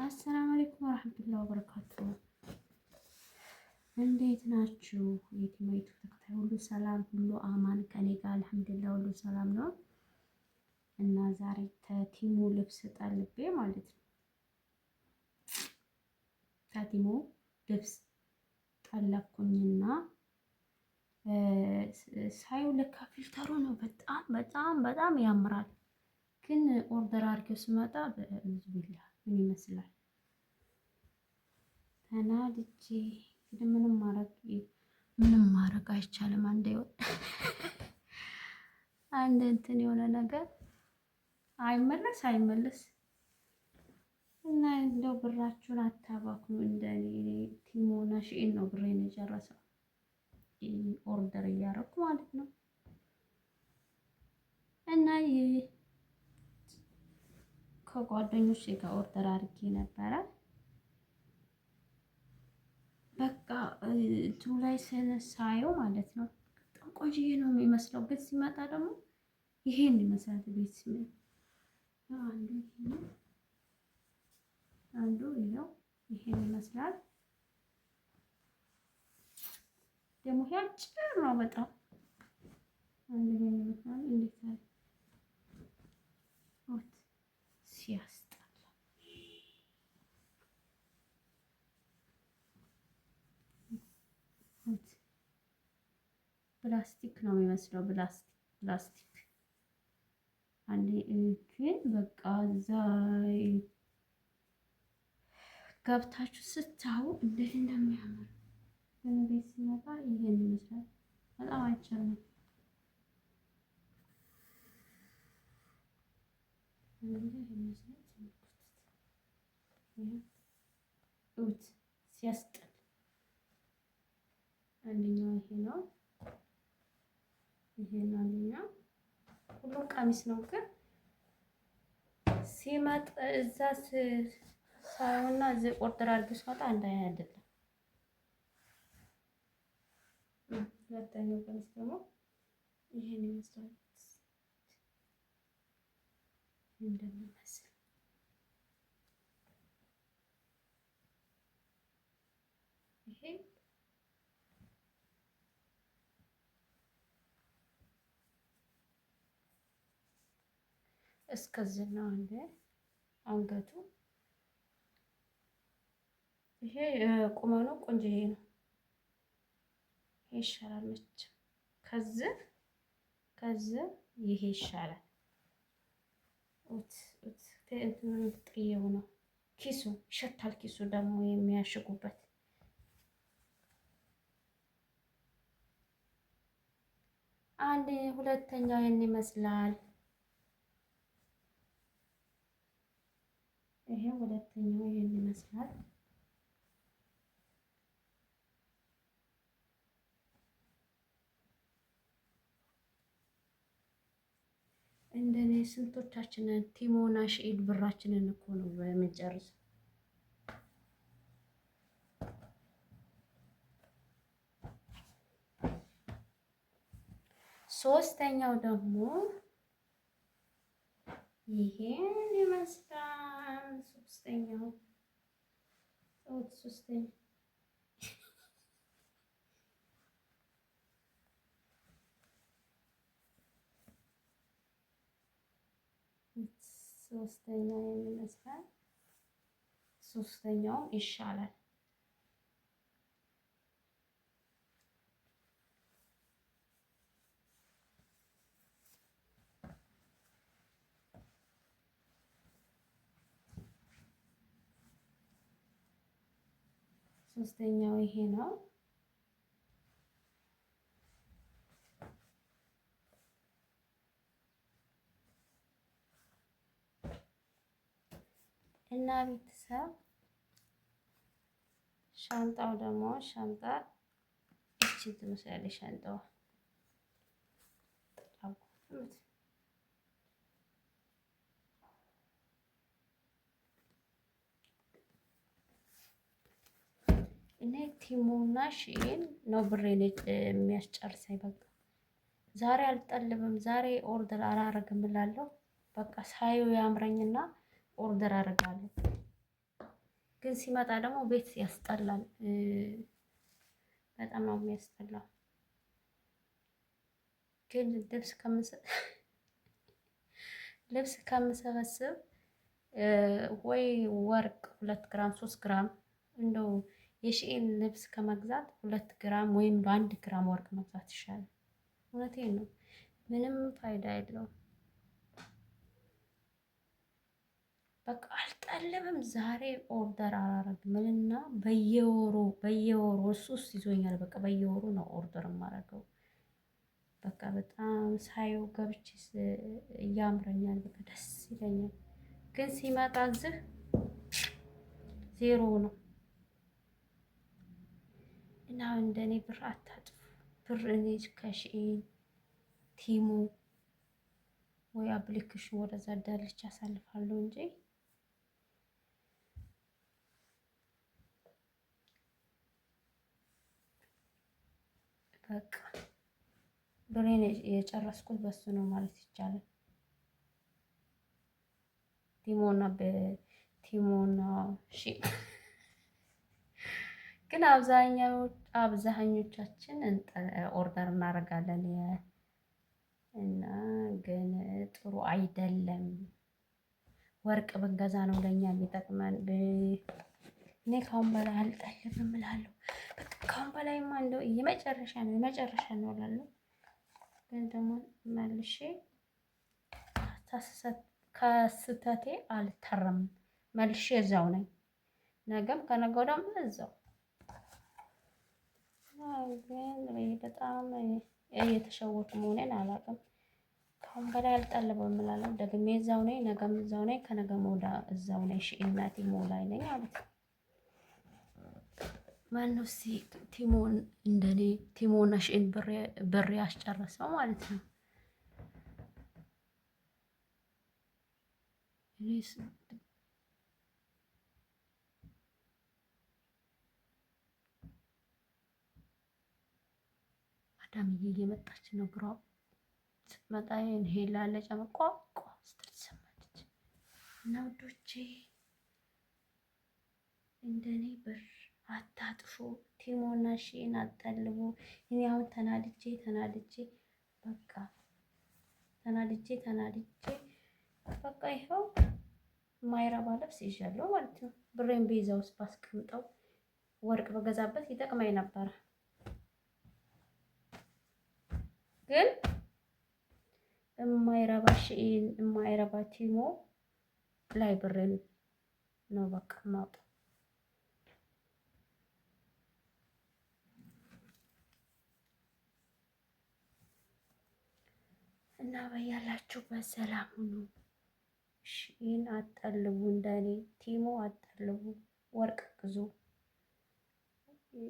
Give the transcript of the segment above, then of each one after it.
አሰላሙ አለይኩም ወራህመቱላሂ ወበረካቱሁ። እንዴት ናችሁ? የቲሞይቱ ተከታይ ሁሉ ሰላም ሁሉ አማን ከኔ ጋር አልሐምዱሊላህ ሁሉ ሰላም ነው። እና ዛሬ ከቲሙ ልብስ ጠልቤ ማለት ነው። ከቲሙ ልብስ ጠለብኩኝና ሳዩ ለካ ፊልተሩ ነው። በጣም በጣም በጣም ያምራል። ግን ኦርደር አድርጌው ስመጣ ቢላ ምን ይመስላል? ተናድጄ ግን ምንም ማድረግ አይቻልም። አንድ እንትን የሆነ ነገር አይመለስ እና እንደው ብራችሁን አታባክኑ። እንደኔ ቲሞና ሺኢን ነው ብሬን የጨረሰው ኦርደር እያደረኩ ማለት ነው። እና ከጓደኞቼ ጋር ኦርደር አድርጌ ነበረ። በቃ እንትኑ ላይ ሳየው ማለት ነው በጣም ቆንጆዬ ነው የሚመስለው። ግን ሲመጣ ደግሞ ይሄን ይመስላል። ቤት አንዱ ይኸው ይሄን ይመስላል። ደግሞ ይሄ አጭር ነው በጣም አንዱ ይሄን ይመስላል። እንዴት ነው ሲያስጠላ! ፕላስቲክ ነው የሚመስለው። ፕላስቲክ አንዴ ግን በቃ እዛ ገብታችሁ ስታዩ እንዴት እንደሚያምር ግን ቤት ሲመጣ ይሄን ይመስላል። በጣም አጭር ነው። ሲያስጠላ! አንደኛው ይሄ ነው። ይሄን አንደኛው ሁሉ ቀሚስ ነው። ግን ሲመጣ እዛ ሳይሆንና እዚህ ኦርደር አድርጌ ስመጣ አንድ አይደለም። ሁለተኛው ቀሚስ ደግሞ ይሄን ይመስላል። እንደሚመስል ይሄ እስከዚህ ነው አንዴ አንገቱ። ይሄ ቁመኑ ቆንጆዬ ነው። ይሄ ይሻላል መቼም ከዚህ ይሄ ይሻላል። እንትኑን ጥየው ነው። ኪሱ ይሸታል። ኪሱ ደግሞ የሚያሽጉበት አንድ ሁለተኛው ይሄን ይመስላል። ይሄ ሁለተኛው ይሄን ይመስላል። እንደኔ ስንቶቻችንን ቲሞና ሺኢን ብራችንን እኮ ነው የምንጨርሰው። ሶስተኛው ደግሞ ይሄን ይመስላል። ሶስተኛው ይመስላል። ሶስተኛው ይሻላል። ሶስተኛው ይሄ ነው። እና ቤተሰብ ሻንጣው ደግሞ እቺ ትመስላለች። ሻንጣው እኔ ቲሞና ሺኢን ነው ብሬን የሚያስጨርሰኝ። በቃ ዛሬ አልጠልብም፣ ዛሬ ኦርደር አላረግም እላለሁ። በቃ ሳየው ያምረኝና ኦርደር አደርጋለሁ። ግን ሲመጣ ደግሞ ቤት ያስጠላል። በጣም ነው የሚያስጠላው። ግን ልብስ ከምሰበስብ ወይ ወርቅ 2 ግራም 3 ግራም እንደው የሺኤን ልብስ ከመግዛት 2 ግራም ወይም 1 ግራም ወርቅ መግዛት ይሻላል። እውነቴን ነው። ምንም ፋይዳ የለውም። በቃ አልጠልብም። ዛሬ ኦርደር አላረግም እና በየወሩ እሱስ ይዞኛል። በቃ በየወሩ ነው ኦርደር የማደርገው። በቃ በጣም ሳየው ገብቼ እያምረኛል። በቃ ደስ ይለኛል። ግን ሲመጣ እዚህ ዜሮ ነው እና እንደኔ ብር አታጥፉ። ብር እኔ ከሺኤን ቲሙ ወይ አፕሊኬሽን ወደዛ ዳልቻ አሳልፋለሁ እንጂ በቃ ብሬን የጨረስኩት በሱ ነው ማለት ይቻላል። ቲሞና ሺ ግን አብዛኞቻችን ኦርደር እናደርጋለን እና ግን ጥሩ አይደለም። ወርቅ ብንገዛ ነው ለኛ የሚጠቅመን። እኔ ካሁን በላይ አልጠልብም እላለሁ። በቃ ካሁን በላይማ እንደው የመጨረሻ ነው እላለሁ። ግን ደግሞ መልሼ ከስህተቴ አልታረምም። መልሼ እዛው ነኝ። ነገም ከነገ ወዲያም እዛው። ግን በጣም እየተሸወቱ መሆኔን አላውቅም። ካሁን በላይ አልጠልብም እላለሁ። ደግሜ እዛው ነኝ። ነገም እዛው ነኝ። ከነገም ወዲያ እዛው ነኝ። ሺኤን ቲሞ ላይ ነኝ ማለት ነው። ማነው እስኪ ቲሞን እንደኔ ቲሞና ሺኤን ብር ያስጨረሰው ማለት ነው? አዳምዬ እየመጣች ነው። ግሯ ስትመጣ ሄላ ለጨመቋ ስትል ሰማች እና ውዶቼ እንደኔ ብር አታጥፉ። ቲሞና ሺኤን አጠልቡ። እኔ አሁን ተናድጄ በቃ በቃ ይኸው ማይረባ ልብስ ይዣለሁ ማለት ነው። ብሬን ቤዛ ውስጥ ባስቀምጠው ወርቅ በገዛበት ይጠቅመኝ ነበር። ግን የማይረባ ሺኤን የማይረባ ቲሞ ላይ ብሬን ነው በቃ ማውጣት። እና በያላችሁበት ሰላም ሁኑ። ሺኤን አጠልቡ፣ እንደኔ ቲሞ አጠልቡ፣ ወርቅ ግዙ።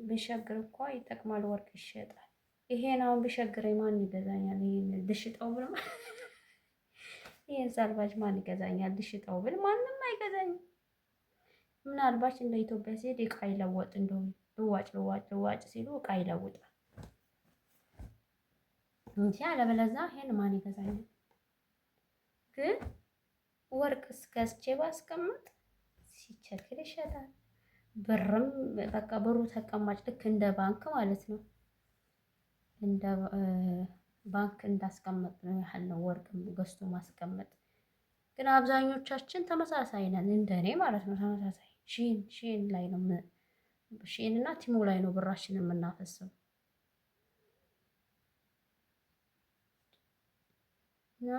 ቢሸግር እኮ ይጠቅማል፣ ወርቅ ይሸጣል። ይሄን አሁን ቢሸግረኝ ማን ይገዛኛል? ይሄን ድሽጠው ብል ይሄን ሳልባጅ ማን ይገዛኛል? ድሽጠው ብል ማንም አይገዛኝም። ምናልባት እንደ ኢትዮጵያ ሲሄድ እቃ ይለወጥ እንደው ልዋጭ ሲሉ እቃ ይለውጣል እንጂ አለበለዚያ ይሄን ማን ይገዛኛል? ግን ወርቅ እስከስቼ ባስቀምጥ ሲቸግር ይሸጣል። ብርም በቃ ብሩ ተቀማጭ ልክ እንደ ባንክ ማለት ነው። እንደ ባንክ እንዳስቀመጥ ነው ያህል ነው ወርቅም ገዝቶ ማስቀመጥ። ግን አብዛኞቻችን ተመሳሳይ ነን፣ እንደኔ ማለት ነው። ተመሳሳይ ሺኤን ላይ ነው ሺኤን እና ቲሞ ላይ ነው ብራችንን የምናፈሰው። እና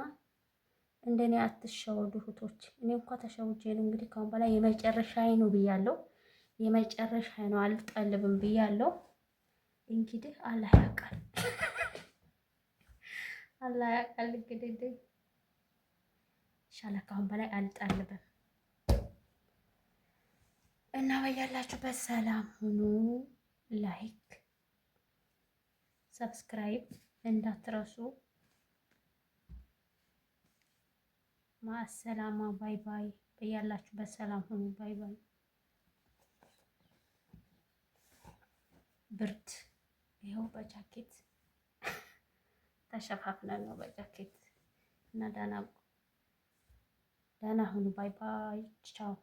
እንደኔ አትሸወዱ እህቶች። እኔ እንኳን ተሸውጄ ነው እንግዲህ ካሁን በላይ የመጨረሻዬ ነው ብያለሁ። የመጨረሻዬ ነው አልጠልብም ብያለሁ። እንግዲህ አላህ ያውቃል። እንግዲህ ኢንሻአላህ ካሁን በላይ አልጠልብም እና በያላችሁበት ሰላም ሁኑ። ላይክ ሰብስክራይብ እንዳትረሱ። ማሰላማ ባይ ባይ። በያላችሁበት ሰላም ሁኑ። ባይ ባይ። ብርድ ይኸው በጃኬት ተሸፋፍነን ነው በጃኬት እና ደህና ሁኑ። ባይ ባይ። ቻው